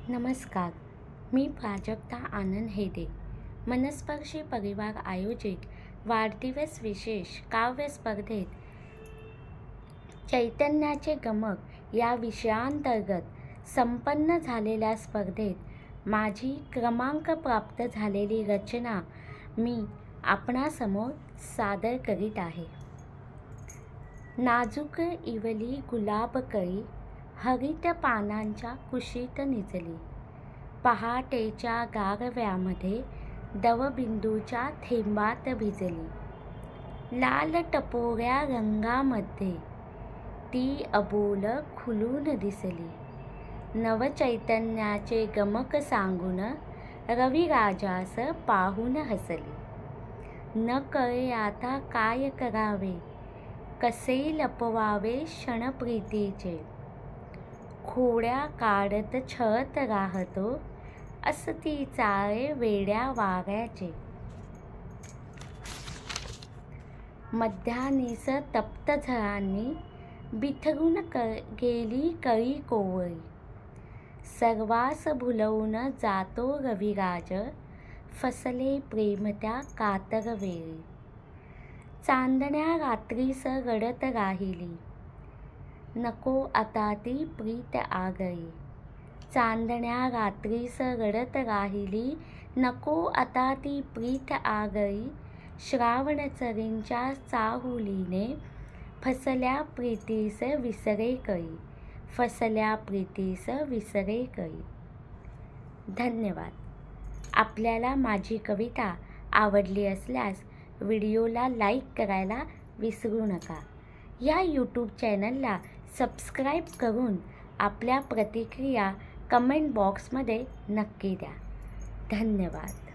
नमस्कार, मी प्राजक्ता आनंद हेदे. मनस्पर्शी परिवार आयोजित वाढदिवस विशेष काव्य स्पर्धेत चैतन्याचे गमक या विषयांतर्गत संपन्न झालेल्या स्पर्धेत माझी क्रमांक प्राप्त झालेली रचना मी आपणासमोर सादर करीत आहे. नाजूक इवली गुलाबकळी हरित पानांच्या कुशीत निजली. पहाटेच्या गारव्यामध्ये दवबिंदूच्या थेंबात भिजली. लाल टपोऱ्या रंगामध्ये ती अबोल खुलून दिसली. नवचैतन्याचे गमक सांगून रविराजास पाहून हसली. न कळे आता काय करावे, कसे लपवावे क्षणप्रीतीचे. खोड्या काढत छळत राहतो, असती चाळे वेड्या वाऱ्याचे. मध्यानीस तप्त झळांनी बिथरून गेली कळी कोवळी. सर्वास भुलवून जातो रविराज, फसले प्रेम त्या कातरवेळी. चांदण्या रात्रीस रडत राहिली, नको आता ती प्रीत आगळी. चांदण्या रात्रीस रडत राहिली, नको आता ती प्रीत आगळी. श्रावणचरींच्या चाहुलीने फसल्या प्रीतीस विसरे कळी. फसल्या प्रीतीस विसरे कळी. धन्यवाद. आपल्याला माझी कविता आवडली असल्यास व्हिडिओला लाईक करायला विसरू नका. या यूट्यूब चॅनलला सबस्क्राईब करून आपल्या प्रतिक्रिया कमेंट बॉक्समध्ये नक्की द्या. धन्यवाद.